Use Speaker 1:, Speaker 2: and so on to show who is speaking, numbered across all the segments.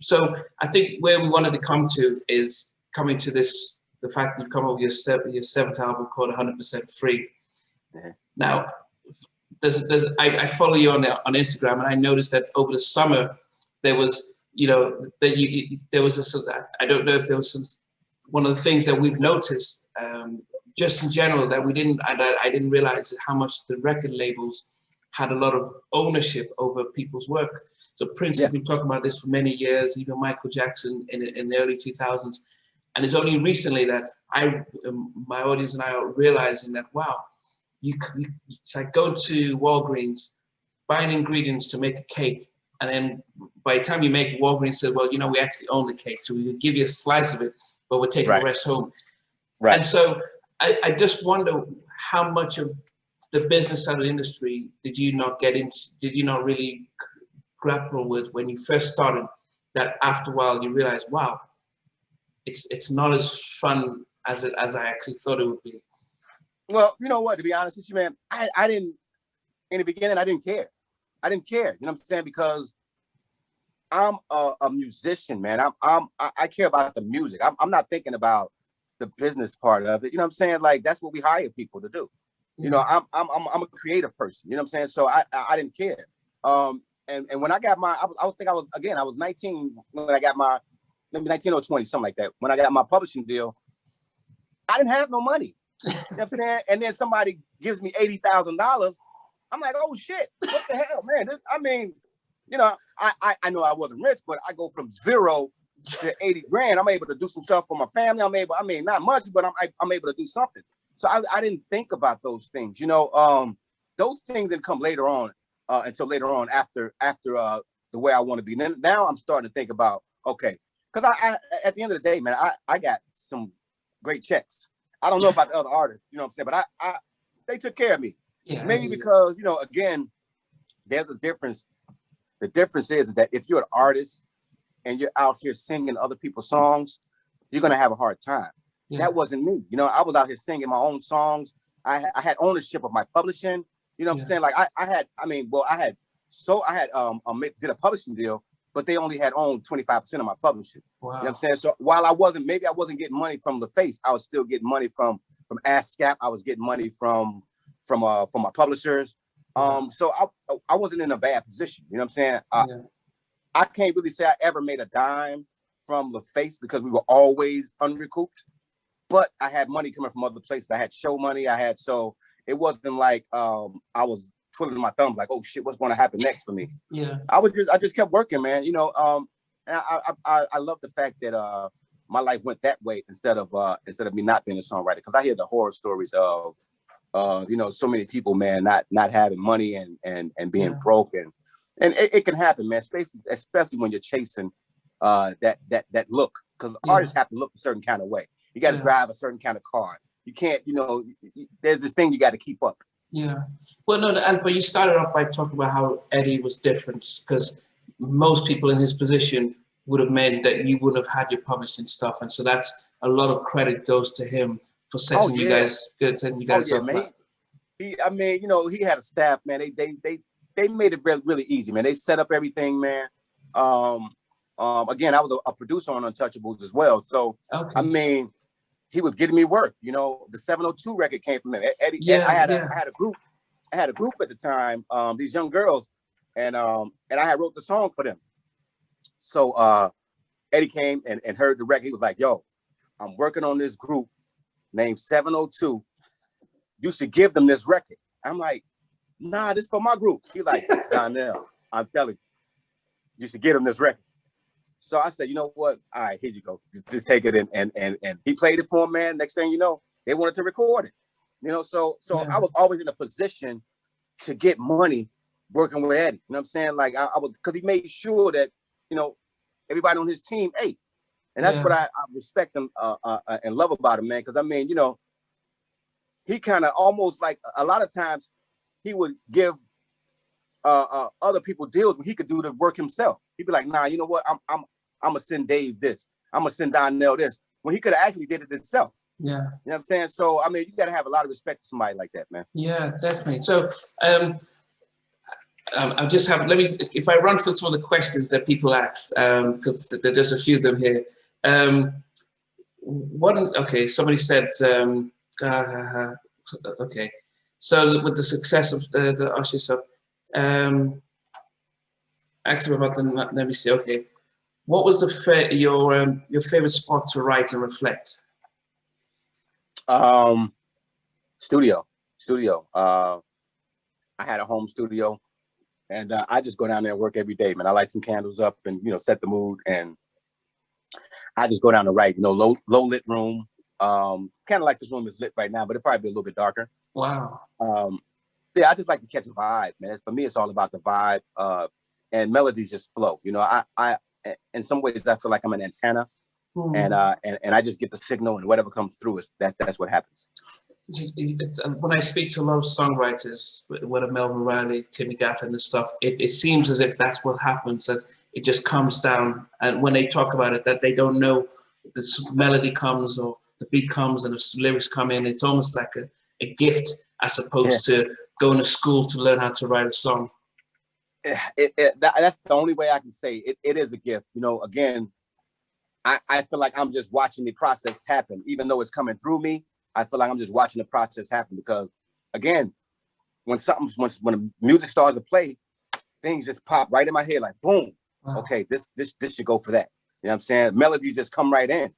Speaker 1: So I think where we wanted to come to is coming to this, the fact that you've come up with your seventh album called 100% Free.
Speaker 2: Yeah.
Speaker 1: Now, I follow you on Instagram, and I noticed that over the summer there was, you know, that there was I don't know if there was some, one of the things that we've noticed just in general that I didn't realize how much the record labels had a lot of ownership over people's work. So Prince has been talking about this for many years, even Michael Jackson in the early 2000s. And it's only recently that my audience and I are realizing that, wow, it's like going to Walgreens, buying ingredients to make a cake. And then by the time you make it, Walgreens says, well, you know, we actually own the cake. So we could give you a slice of it, but we're taking the rest home.
Speaker 2: Right.
Speaker 1: And so I just wonder how much of the business side of the industry did you not really grapple with when you first started, that after a while you realize, wow, it's not as fun as I actually thought it would be?
Speaker 2: Well, you know what, to be honest with you, man, I didn't, in the beginning, I didn't care. You know what I'm saying? Because I'm a musician, man. I care about the music. I'm not thinking about the business part of it. You know what I'm saying? Like, that's what we hire people to do. You know, I'm a creative person. You know what I'm saying? So I didn't care. And when I got my, I was 19 when I got my, maybe 19 or 20, something like that. When I got my publishing deal, I didn't have no money. You know what I'm saying? And then somebody gives me $80,000. I'm like, oh shit, what the hell, man? I mean, you know, I know I wasn't rich, but I go from 0 to 80 grand. I'm able to do some stuff for my family. I mean, not much, but I'm able to do something. So I didn't think about those things, you know. Those things didn't come later on, until later on after the way I want to be. Now I'm starting to think about, okay, because I at the end of the day, man, I got some great checks. I don't know about the other artists, you know what I'm saying, but I they took care of me. Yeah, maybe because, you know, again, there's a difference. The difference is that if you're an artist and you're out here singing other people's songs, you're gonna have a hard time. Yeah. That wasn't me. You know, I was out here singing my own songs. I had ownership of my publishing. You know what I'm saying? Like I did a publishing deal, but they only had owned 25% of my publishing. Wow. You know what I'm saying? So while I wasn't getting money from LaFace, I was still getting money from ASCAP. I was getting money from my publishers. So I wasn't in a bad position. You know what I'm saying? I can't really say I ever made a dime from LaFace because we were always unrecouped. But I had money coming from other places. I had show money. So it wasn't like I was twiddling my thumb like, oh shit, what's going to happen next for me? Yeah. I just kept working, man. You know, and I love the fact that my life went that way instead of me not being a songwriter, because I hear the horror stories of you know, so many people, man, not having money and being broke, and it can happen, man, especially when you're chasing that look, because artists have to look a certain kind of way. You got to drive a certain kind of car. You can't, you know, there's this thing you got to keep up. Yeah. Well, no, but you started off by talking about how Eddie was different, because most people in his position would have meant that you wouldn't have had your publishing stuff. And so that's a lot of credit goes to him for setting you guys up. Man. I mean, you know, he had a staff, man. They made it really, really easy, man. They set up everything, man. Again, I was a producer on Untouchables as well. So, I mean, he was getting me work. You know, the 702 record came from him. Eddie, I had a group at the time, these young girls, and I had wrote the song for them. So Eddie came and heard the record. He was like, yo, I'm working on this group named 702. You should give them this record. I'm like, nah, this is for my group. He's like, Donell, I'm telling you should give them this record. So I said, you know what? All right, here you go. Just take it, and he played it for him, man. Next thing you know, they wanted to record it. You know, so I was always in a position to get money working with Eddie. You know what I'm saying? Like I was, because he made sure that, you know, everybody on his team ate. And that's what I respect him and love about him, man. Because I mean, you know, he kind of almost like a lot of times he would give other people deals when he could do the work himself. He'd be like, nah, you know what? I'm gonna send Dave this. I'm gonna send Donell this. When he could have actually did it himself. Yeah. You know what I'm saying? So I mean, you gotta have a lot of respect for somebody like that, man. Yeah, definitely. So
Speaker 1: I'll just have, if I run through some of the questions that people ask, because there's a few of them here. Okay, somebody said, okay, so with the success of the Usher stuff, ask him about the, let me see, okay. What was your favorite spot to write and reflect?
Speaker 2: Studio. I had a home studio, and I just go down there and work every day, man. I light some candles up and, you know, set the mood, and I just go down to write, you know, low lit room. Kind of like this room is lit right now, but it'll probably be a little bit darker.
Speaker 1: Wow.
Speaker 2: Yeah, I just like to catch a vibe, man. For me, it's all about the vibe, and melodies just flow. You know, I in some ways I feel like I'm an antenna, and I just get the signal, and whatever comes through is that's what happens.
Speaker 1: When I speak to a lot of songwriters, whether Melvin Riley, Timmy Gafford and stuff, it seems as if that's what happens, that it just comes down, and when they talk about it, that they don't know this melody comes or the beat comes and the lyrics come in. It's almost like a gift as opposed to going to school to learn how to write a song.
Speaker 2: That's the only way I can say it. It is a gift. You know, again, I feel like I'm just watching the process happen, even though it's coming through me. I feel like I'm just watching the process happen because, again, when the music starts to play, things just pop right in my head like boom. Wow. Okay, this should go for that. You know what I'm saying? Melodies just come right in.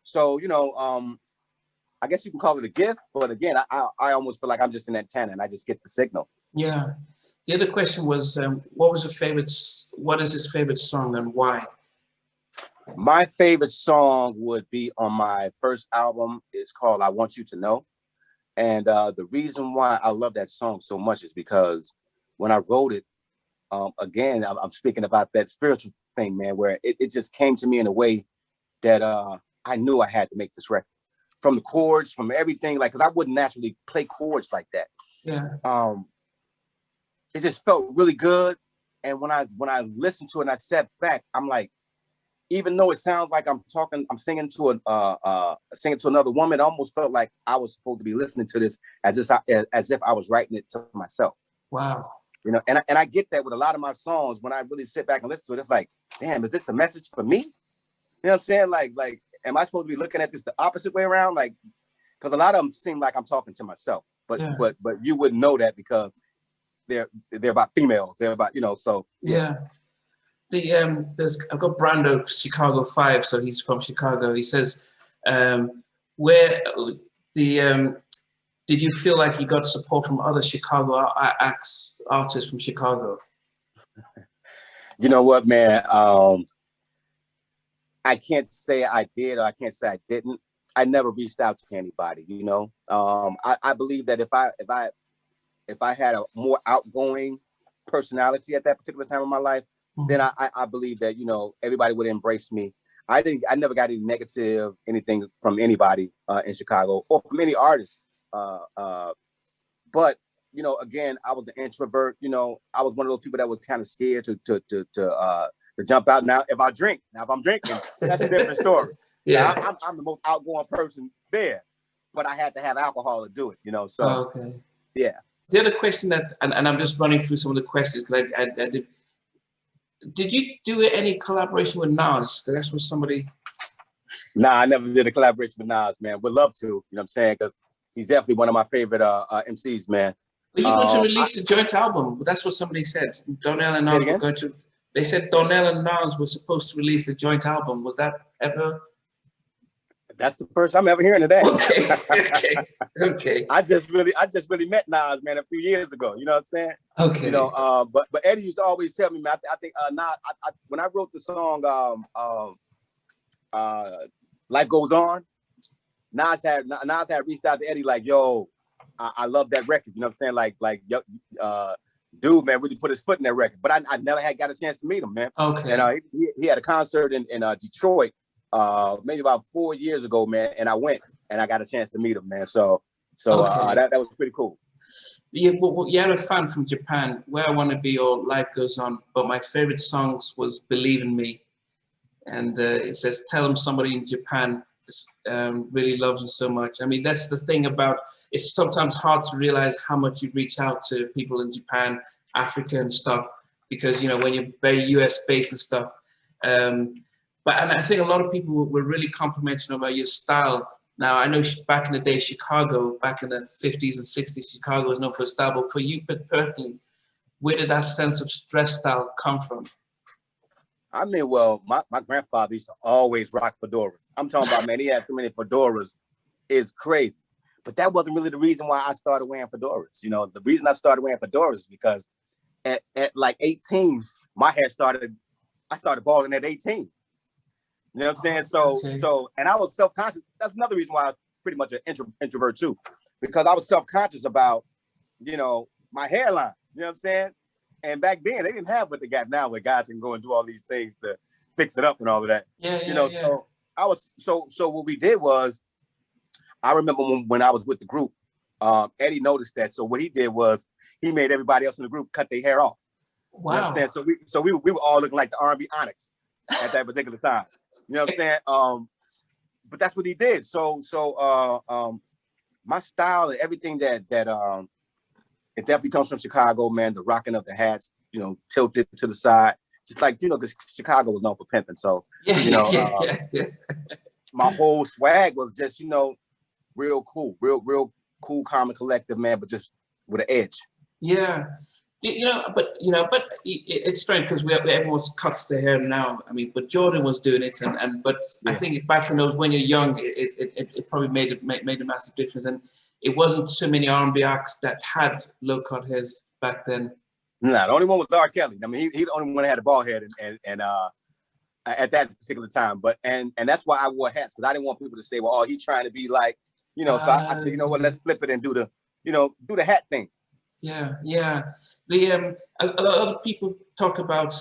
Speaker 2: So, you know, I guess you can call it a gift, but again, I almost feel like I'm just an antenna and I just get the signal.
Speaker 1: Yeah. The other question was, what is his favorite song and why?
Speaker 2: My favorite song would be on my first album. It's called I Want You to Know. And the reason why I love that song so much is because when I wrote it, again, I'm speaking about that spiritual thing, man, where it just came to me in a way that I knew I had to make this record. From the chords, from everything, like, because I wouldn't naturally play chords like that.
Speaker 1: Yeah.
Speaker 2: It just felt really good. And when I listened to it and I sat back, I'm like, even though it sounds like I'm singing to another woman, it almost felt like I was supposed to be listening to this as if I was writing it to myself.
Speaker 1: Wow.
Speaker 2: You know, and I get that with a lot of my songs. When I really sit back and listen to it, it's like, damn, is this a message for me? You know what I'm saying? Like, am I supposed to be looking at this the opposite way around? Like, because a lot of them seem like I'm talking to myself, but you wouldn't know that because they're about females. They're about, you know, so
Speaker 1: yeah. I've got Brando Chicago 5, so he's from Chicago. He says, did you feel like you got support from other Chicago artists from Chicago?
Speaker 2: You know what, man? I can't say I did or I can't say I didn't. I never reached out to anybody, you know. I believe that if I had a more outgoing personality at that particular time of my life, then I believe that, you know, everybody would embrace me. I never got any negative anything from anybody in Chicago or from any artist. But, you know, again, I was an introvert. You know, I was one of those people that was kind of scared to jump out. Now, if I'm drinking, that's a different story.
Speaker 1: Yeah,
Speaker 2: now, I'm the most outgoing person there, but I had to have alcohol to do it. You know, so
Speaker 1: okay.
Speaker 2: Yeah.
Speaker 1: The other question that, and I'm just running through some of the questions. Like, did you do any collaboration with Nas? That's what somebody.
Speaker 2: Nah, I never did a collaboration with Nas, man. Would love to, you know what I'm saying? Because he's definitely one of my favorite MCs, man.
Speaker 1: But you're going to release a joint album. That's what somebody said. Donell and Nas were going to. They said Donell and Nas were supposed to release a joint album. Was that ever?
Speaker 2: That's the first I'm ever hearing of that.
Speaker 1: Okay.
Speaker 2: I just really met Nas, man, a few years ago. You know what I'm saying?
Speaker 1: Okay.
Speaker 2: You know, but Eddie used to always tell me, man. I think Nas. When I wrote the song, "Life Goes On," Nas had reached out to Eddie like, "Yo, I love that record." You know what I'm saying? Like, dude, man, really put his foot in that record. But I never got a chance to meet him, man.
Speaker 1: Okay.
Speaker 2: And he had a concert in Detroit. Maybe about 4 years ago, man, and I went and I got a chance to meet him, man. So that was pretty cool.
Speaker 1: Yeah, well, you had a fan from Japan, Where I Want to Be or Life Goes On, but my favorite songs was Believe in Me. And it says, tell him somebody in Japan really loves you so much. I mean, that's the thing about, it's sometimes hard to realize how much you reach out to people in Japan, Africa and stuff, because, you know, when you're very US based and stuff. And I think a lot of people were really complimenting about your style. Now, I know back in the day, Chicago, back in the 50s and 60s, Chicago was known for style. But for you personally, where did that sense of dress style come from?
Speaker 2: I mean, well, my grandfather used to always rock fedoras. I'm talking about, man, he had too many fedoras. It's crazy. But that wasn't really the reason why I started wearing fedoras. You know, the reason I started wearing fedoras is because at like 18, I started balling at 18. You know what I'm saying? So, and I was self-conscious. That's another reason why I'm pretty much an introvert too, because I was self-conscious about, you know, my hairline. You know what I'm saying? And back then they didn't have what they got now, where guys can go and do all these things to fix it up and all of that. So I was so what we did was, I remember when I was with the group, Eddie noticed that. So what he did was he made everybody else in the group cut their hair off.
Speaker 1: Wow.
Speaker 2: You know what I'm saying? So we were all looking like the R&B Onyx at that particular time. You know what I'm saying? But that's what he did. So my style and everything that it definitely comes from Chicago, man. The rocking of the hats, you know, tilted to the side, just like, you know, because Chicago was known for pimping. So you know, my whole swag was just, you know, real cool, real cool, calm and collective, man, but just with an edge.
Speaker 1: Yeah. But it's strange because everyone cuts their hair now. I mean, but Jordan was doing it, I think back in those, when you're young, it probably made a massive difference, and it wasn't so many R&B acts that had low cut hairs back then.
Speaker 2: No, the only one was R. Kelly. I mean, he the only one that had a bald head, and at that particular time. But and that's why I wore hats, because I didn't want people to say, well, oh, he's trying to be like, you know. So I said, you know what, let's flip it and do the hat thing.
Speaker 1: Yeah. A lot of people talk about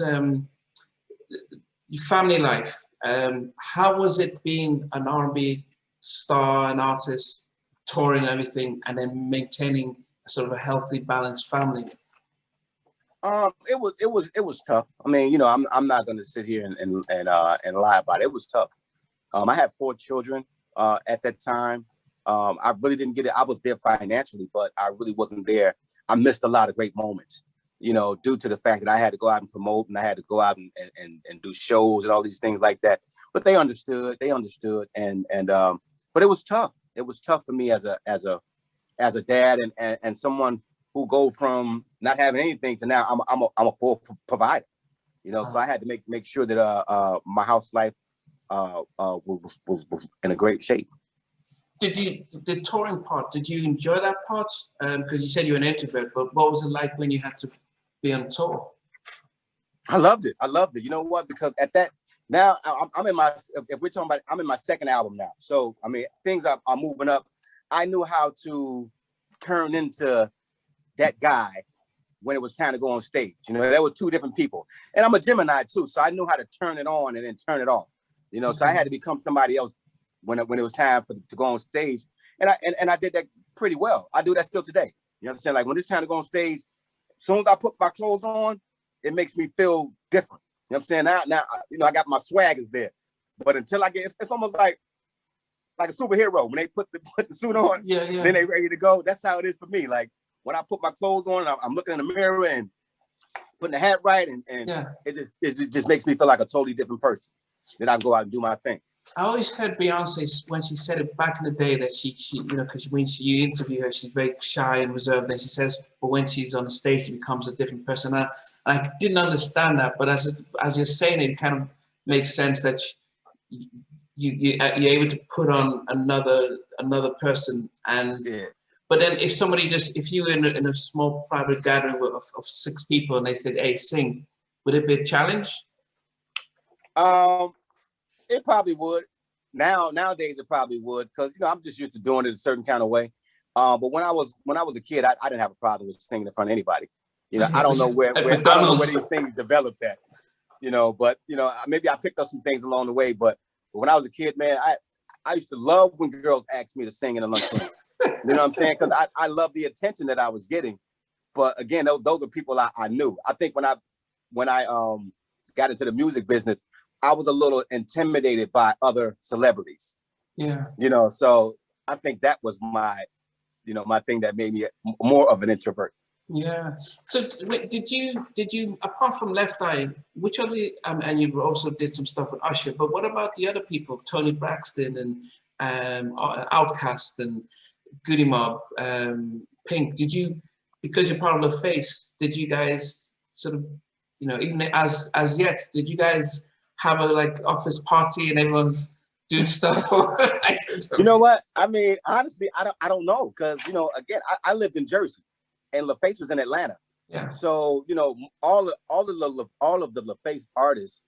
Speaker 1: your family life. How was it being an R&B star, an artist, touring and everything, and then maintaining sort of a healthy, balanced family?
Speaker 2: It was tough. I mean, you know, I'm not going to sit here and lie about it. It was tough. I had 4 children at that time. I really didn't get it. I was there financially, but I really wasn't there. I missed a lot of great moments, you know, due to the fact that I had to go out and promote, and I had to go out and do shows and all these things like that. But they understood, and but it was tough. It was tough for me as a dad and someone who go from not having anything to now I'm a full provider, you know. So I had to make sure that my house life was in a great shape. The touring part, did you enjoy that part? Because you said you were an introvert, but what was it like when you had to be on tour? I loved it. You know what? Because at that, now I'm in my, if we're talking about, I'm in my 2nd album now. So, I mean, things are moving up. I knew how to turn into that guy when it was time to go on stage. You know, there were 2 different people. And I'm a Gemini too, so I knew how to turn it on and then turn it off. You know, so I had to become somebody else when it was time to go on stage. And I did that pretty well. I do that still today. You know what I'm saying? Like, when it's time to go on stage, as soon as I put my clothes on, it makes me feel different. You know what I'm saying? Now you know, I got my swag is there. But until I get, it's almost like a superhero. When they put the suit on, then they ready to go. That's how it is for me. Like, when I put my clothes on, I'm looking in the mirror and putting the hat right, and it just makes me feel like a totally different person. Then I go out and do my thing.
Speaker 1: I always heard Beyonce, when she said it back in the day, that she you know, because when you interview her, she's very shy and reserved. Then she says, but when she's on the stage, she becomes a different person. And I didn't understand that, but as you're saying it, kind of makes sense that you're able to put on another person. And but then if you were in a small private gathering of 6 people and they said, hey, sing, would it be a challenge?
Speaker 2: It probably would. Nowadays it probably would, because, you know, I'm just used to doing it a certain kind of way. But when I was a kid, I didn't have a problem with singing in front of anybody. You know, I don't know where these things developed at. You know, but, you know, maybe I picked up some things along the way. But when I was a kid, man, I used to love when girls asked me to sing in a lunchroom. You know what I'm saying? Because I love the attention that I was getting. But again, those are people I knew. I think when I got into the music business, I was a little intimidated by other celebrities.
Speaker 1: Yeah.
Speaker 2: You know, so I think that was my thing that made me more of an introvert.
Speaker 1: Yeah. So wait, did you apart from Left Eye, which other and you also did some stuff with Usher, but what about the other people, Tony Braxton and Outkast and Goody Mob, Pink? Did you, because you're part of LaFace, did you guys sort of, you know, even as yet, did you guys have a like office party and everyone's doing stuff? Or, I don't know.
Speaker 2: You know what? I mean, honestly, I don't know, because you know, again, I lived in Jersey, and LaFace was in Atlanta.
Speaker 1: Yeah.
Speaker 2: So you know, all of the LaFace artists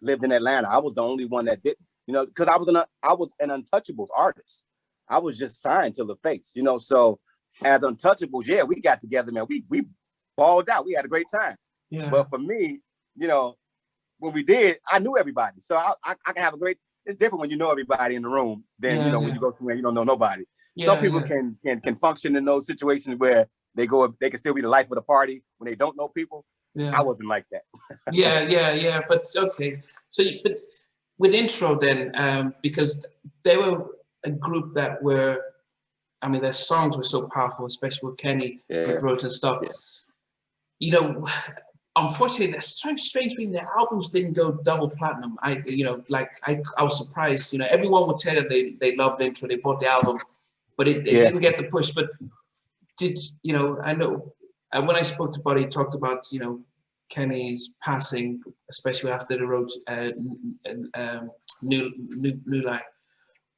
Speaker 2: lived in Atlanta. I was the only one that didn't. You know, because I was an Untouchables artist. I was just signed to LaFace. You know, so as Untouchables, yeah, we got together, man. We balled out. We had a great time.
Speaker 1: Yeah.
Speaker 2: But for me, you know, when we did, I knew everybody, so I can have a great. It's different when you know everybody in the room than you know when you go somewhere you don't know nobody. Some people can function in those situations where they can still be the life of the party when they don't know people. I wasn't like that.
Speaker 1: yeah. But okay, so but with Intro then, because they were a group that were, I mean, their songs were so powerful, especially with Kenny wrote and stuff. Yeah. You know, unfortunately, that's so strange thing. Their albums didn't go double platinum. I was surprised. You know, everyone would tell you they loved Intro, they bought the album, but it didn't get the push. But you know? I know when I spoke to Buddy, he talked about, you know, Kenny's passing, especially after the road New Line.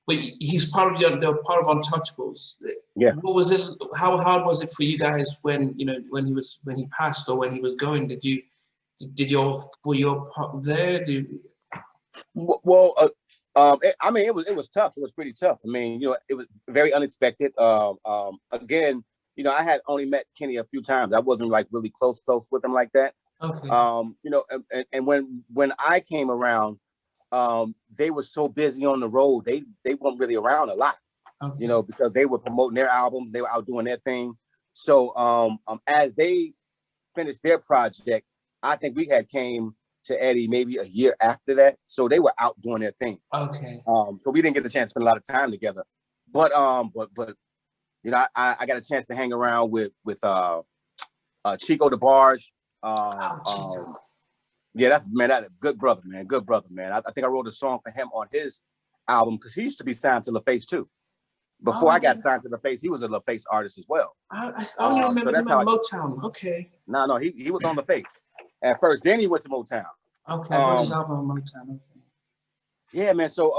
Speaker 1: But he's part of they were part of Untouchables.
Speaker 2: Yeah.
Speaker 1: What was it? How hard was it for you guys when he passed or when he was going? Were you all there?
Speaker 2: Well, I mean, it was tough. It was pretty tough. I mean, you know, it was very unexpected. Again, you know, I had only met Kenny a few times. I wasn't like really close with him like that.
Speaker 1: Okay.
Speaker 2: You know, and when I came around, they were so busy on the road. They weren't really around a lot. Okay. You know, because they were promoting their album, they were out doing their thing. So as they finished their project, I think we had came to Eddie maybe a year after that. So they were out doing their thing.
Speaker 1: Okay.
Speaker 2: So we didn't get the chance to spend a lot of time together. But you know, I got a chance to hang around with Chico DeBarge.
Speaker 1: Chico.
Speaker 2: Yeah, that's a good brother, man. Good brother, man. I think I wrote a song for him on his album because he used to be signed to LaFace too. Before I got signed to LaFace, he was a LaFace artist as well.
Speaker 1: I only remember him at Motown. Okay.
Speaker 2: No, he was on LaFace at first. Then he went to Motown.
Speaker 1: Okay, I his album on Motown. Okay.
Speaker 2: Yeah, man. So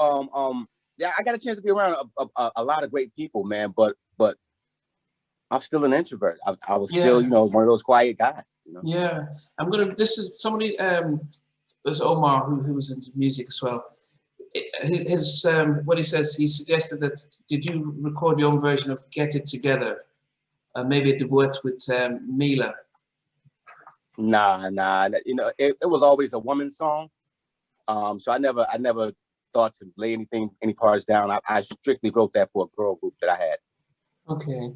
Speaker 2: yeah, I got a chance to be around a lot of great people, man. But I'm still an introvert. I was still, you know, one of those quiet guys. You know? Yeah,
Speaker 1: this is somebody. There's Omar who was into music as well. His what he says, he suggested that did you record your own version of "Get It Together"? Maybe a duet with Mila.
Speaker 2: Nah. You know, it was always a woman's song. So I never thought to lay any parts down. I strictly wrote that for a girl group that I had.
Speaker 1: Okay.